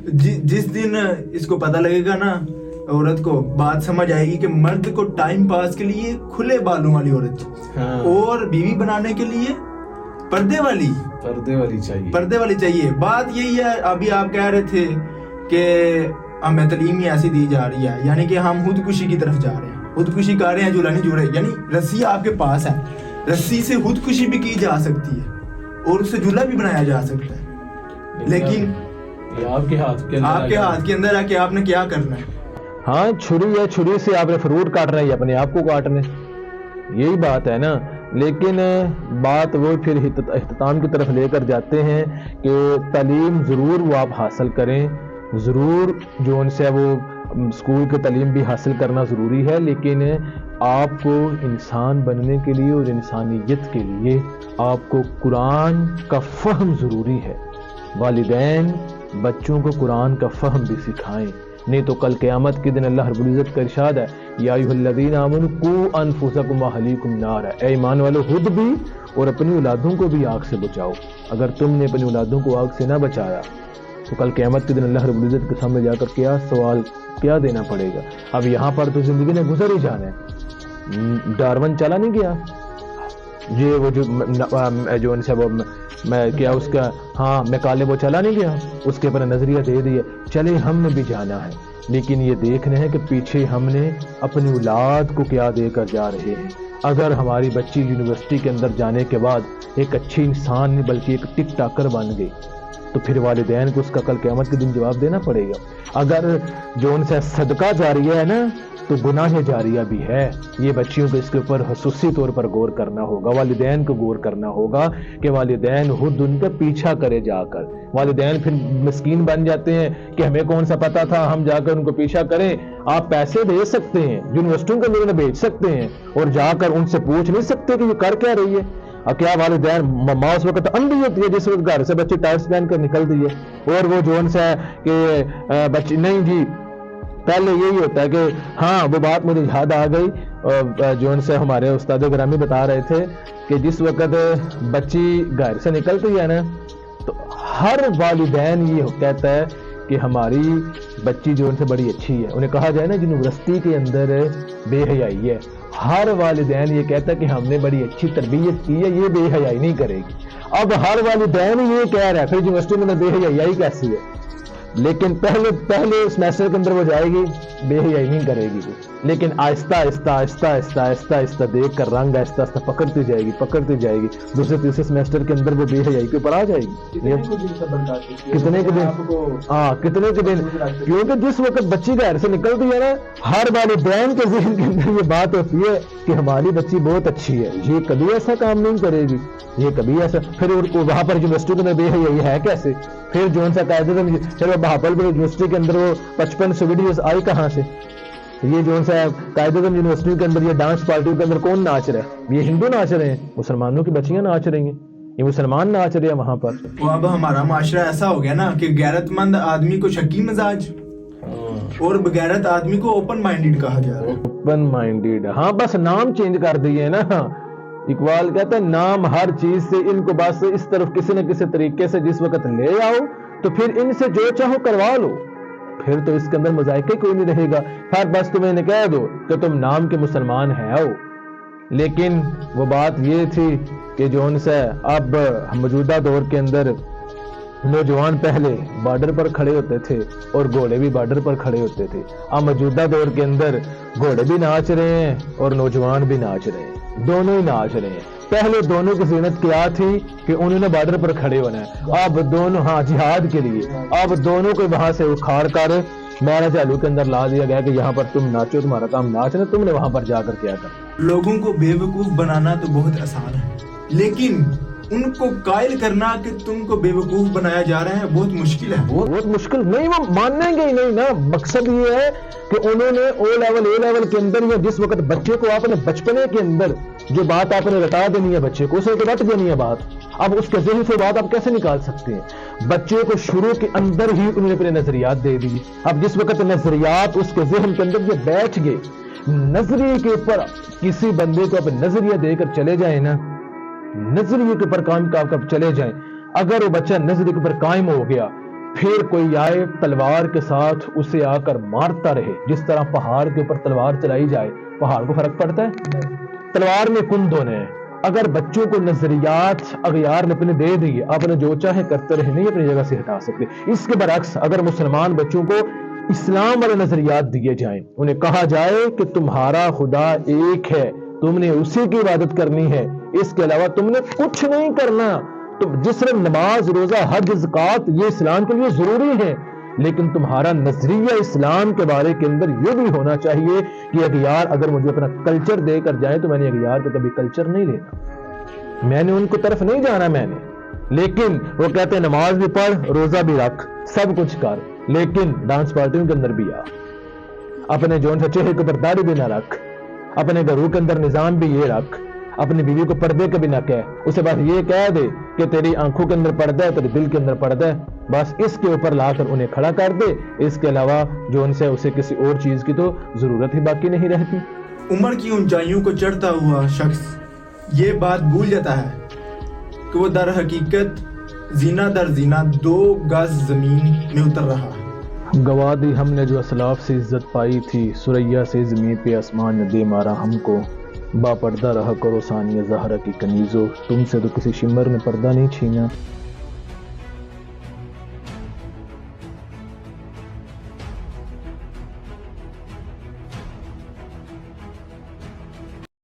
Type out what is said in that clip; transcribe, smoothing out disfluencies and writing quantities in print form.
जिस दिन इसको पता लगेगा ना, औरत को बात समझ आएगी कि मर्द को टाइम पास के लिए खुले बालों वाली औरत और बीवी बनाने के लिए पर्दे वाली चाहिए। बात यही है, अभी आप कह रहे थे कि हमें तालीम ही ऐसी दी जा रही है, यानी कि हम खुदकुशी की तरफ जा रहे हैं, खुदकुशी कर रहे हैं, झूला नहीं झूल रहे। यानी रस्सी आपके पास है, रस्सी से खुदकुशी भी की जा सकती है और उससे झूला भी बनाया जा सकता है, लेकिन आपके हाथ के अंदर है कि आपने क्या करना है। हाँ, छुरी है, छुरी से आपने फ्रूट काटना है या अपने आप को काटना है, यही बात है ना। लेकिन बात वो फिर इख्तिताम की तरफ लेकर जाते हैं कि तालीम ज़रूर वो आप हासिल करें, ज़रूर जो उनसे वो स्कूल की तालीम भी हासिल करना ज़रूरी है, लेकिन आपको इंसान बनने के लिए और इंसानियत के लिए आपको कुरान का फ़हम ज़रूरी है। वालिदैन बच्चों को कुरान का फ़हम भी सिखाएं, नहीं तो कल क़यामत के दिन अल्लाह रब्बुल इज़्ज़त का इरशाद है, या अय्युहल्लज़ीना आमनू कू अनफुसकुम व अहलीकुम नारा, ऐ ईमान वालों खुद भी और अपनी औलादों को भी आग से बचाओ। अगर तुमने अपनी औलादों को आग से ना बचाया तो कल क़यामत के दिन अल्लाह रब्बुल इज़्ज़त के सामने जाकर क्या सवाल क्या देना पड़ेगा। अब यहाँ पर तो ज़िंदगी ने गुजर ही जाना है। डार्विन चला नहीं गया, ये वो जो उनसे वो मैं क्या उसका हाँ मैकाले वो चला नहीं गया, उसके ऊपर नजरिया दे दिया, चले हमने भी जाना है, लेकिन ये देखना है कि पीछे हमने अपनी औलाद को क्या देकर जा रहे हैं। अगर हमारी बच्ची यूनिवर्सिटी के अंदर जाने के बाद एक अच्छी इंसान नहीं बल्कि एक टिक टाकर बन गई तो फिर वालिदैन को उसका कल क़यामत के दिन जवाब देना पड़ेगा। अगर जो उनसे सदका जारिया है ना तो गुनाह जारिया भी है। ये बच्चियों को इसके ऊपर खुसूसी तौर पर गौर करना होगा, वालिदैन को गौर करना होगा कि वालिदैन खुद उनका पीछा करे जाकर। वालिदैन फिर मिस्कीन बन जाते हैं कि हमें कौन सा पता था, हम जाकर उनको पीछा करें। आप पैसे दे सकते हैं, यूनिवर्सिटियों के लिए भेज सकते हैं और जाकर उनसे पूछ नहीं सकते कि ये कर क्या रही है। और क्या वालिदैन माँ उस वक्त अंधी होती है जिस वक्त घर से बच्चे टाइट्स पहन कर निकलती है, और वो जो उनसे कि बच्ची नहीं जी, पहले यही होता है कि हाँ वो बात मुझे याद आ गई, जो उनसे हमारे उस्ताद ग्रामी बता रहे थे कि जिस वक्त बच्ची घर से निकलती है ना तो हर वालिदैन ये कहता है कि हमारी बच्ची जो उनसे बड़ी अच्छी है। उन्हें कहा जाए ना यूनिवर्सिटी के अंदर बेहयाई है, हर वालिदैन ये कहता है कि हमने बड़ी अच्छी तरबियत की है, ये बेहयाई नहीं करेगी। अब हर वालिदैन ये कह रहा है, फिर यूनिवर्सिटी में बेहयाई कैसी है। लेकिन पहले सेमेस्टर के अंदर वो जाएगी, बेहयाई नहीं करेगी, लेकिन आहिस्ता आहिस्ता देख कर रंग आहिस्ता आहिस्ता पकड़ती जाएगी। दूसरे तीसरे सेमेस्टर के अंदर वो बेहयाई के ऊपर आ जाएगी। कितने के दिन, क्योंकि जिस वक्त बच्ची घर से निकलती है ना, हर वालिदैन के ज़हन के अंदर ये बात होती है कि हमारी बच्ची बहुत अच्छी है, ये कभी ऐसा काम नहीं करेगी, ये कभी ऐसा। फिर वहां पर यूनिवर्सिटी में बेहयाई है कैसे, फिर जो सा कायदे फिर भागलपुर यूनिवर्सिटी के अंदर वो 55 वीडियोस आई कहाँ से। ये जो सा कायदे यूनिवर्सिटी के अंदर ये डांस पार्टी के अंदर कौन नाच रहा है, ये हिंदू नाच रहे हैं, मुसलमानों की बच्चियां नाच रही हैं, ये मुसलमान नाच रहे हैं वहां पर। तो अब हमारा माशरा ऐसा हो गया ना कि गैरतमंद आदमी को शकी मिजाज और बगैरत आदमी को ओपन माइंडेड कहा जा रहा है। ओपन माइंडेड, हाँ बस नाम चेंज कर दिए ना। इकबाल कहता है नाम हर चीज से इनको बस इस तरफ किसी न किसी तरीके से जिस वक्त ले आओ तो फिर इनसे जो चाहो करवा लो, फिर तो इसके अंदर मजाइका कोई नहीं रहेगा। हर बस तुम्हें इन्हें कह दो कि तुम नाम के मुसलमान हैं हो। लेकिन वो बात ये थी कि जो उनसे अब मौजूदा दौर के अंदर नौजवान पहले बॉर्डर पर खड़े होते थे और घोड़े भी बॉर्डर पर खड़े होते थे। अब मौजूदा दौर के अंदर घोड़े भी नाच रहे हैं और नौजवान भी नाच रहे हैं, दोनों ही नाच रहे हैं। पहले दोनों की ज़ीनत क्या थी कि उन्होंने बॉर्डर पर खड़े होना है, अब दोनों हाँ जिहाद के लिए, अब दोनों को वहां से उखाड़ कर मैरा चालू के अंदर ला दिया गया कि यहाँ पर तुम नाचो, तुम्हारा काम नाचना, तुमने वहां पर जाकर क्या कर। लोगों को बेवकूफ बनाना तो बहुत आसान है, लेकिन उनको कायल करना कि तुमको बेवकूफ बनाया जा रहा है बहुत मुश्किल है। बहुत मुश्किल नहीं, वो मानेंगे ही नहीं ना। मकसद ये है कि उन्होंने ए लेवल के अंदर या जिस वक्त बच्चे को आपने बचपने के अंदर जो बात आपने रटा देनी है बच्चे को, उसे तो रट देनी है बात। अब उसके ज़हन से बात आप कैसे निकाल सकते हैं? बच्चे को शुरू के अंदर ही उन्होंने अपने नजरियात दे दिए। अब जिस वक्त नजरियात उसके ज़हन के अंदर ये बैठ गए, नजरिए के ऊपर किसी बंदे को आप नजरिया देकर चले जाए ना, नजरिए के ऊपर काम का चले जाएं, अगर वो बच्चा नजरिए के ऊपर कायम हो गया پھر کوئی آئے تلوار کے ساتھ اسے آ کر مارتا رہے. جس طرح پہاڑ کے اوپر تلوار چلائی جائے پہاڑ کو فرق پڑتا ہے؟ تلوار میں کن دھونے ہیں. اگر بچوں کو نظریات اغیار نے اپنے دے دیے، آپ نے جو چاہے کرتے رہے، نہیں اپنی جگہ سے ہٹا سکتے. اس کے برعکس اگر مسلمان بچوں کو اسلام والے نظریات دیے جائیں، انہیں کہا جائے کہ تمہارا خدا ایک ہے، تم نے اسی کی عبادت کرنی ہے، اس کے علاوہ تم نے کچھ نہیں کرنا. تو جس طرح نماز، روزہ، حج، زکوٰۃ یہ اسلام کے لیے ضروری ہے، لیکن تمہارا نظریہ اسلام کے بارے کے اندر یہ بھی ہونا چاہیے کہ اغیار اگر مجھے اپنا کلچر دے کر جائیں تو میں نے اغیار کا کبھی کلچر نہیں لینا، میں نے ان کو طرف نہیں جانا میں نے. لیکن وہ کہتے ہیں نماز بھی پڑھ، روزہ بھی رکھ، سب کچھ کر، لیکن ڈانس پارٹیوں کے اندر بھی آ، اپنے جون سے چہرے کے اوپر داڑھی بھی نہ رکھ، اپنے گھروں کے اندر نظام بھی یہ رکھ، اپنی بیوی کو پردے کبھی نہ کہہ، اسے بس یہ کہہ دے کہ تیری آنکھوں کے اندر پردہ ہے، تیرے دل کے اندر پردہ ہے، بس اس کے اوپر لا کر انہیں کھڑا کر دے. اس کے علاوہ جو ان سے اسے کسی اور چیز کی تو ضرورت ہی باقی نہیں رہتی. عمر کی اونچائیوں کو چڑھتا ہوا شخص یہ بات بھول جاتا ہے کہ وہ در حقیقت زینہ در زینہ 2 گز زمین میں اتر رہا ہے. گوا دی ہم نے جو اسلاف سے عزت پائی تھی، سریا سے زمین پہ آسمان نے دے مارا ہم کو. با پردہ رہا کرو ثانیہ زہرا کی کنیزو، تم سے تو کسی شمر نے پردہ نہیں چھینا.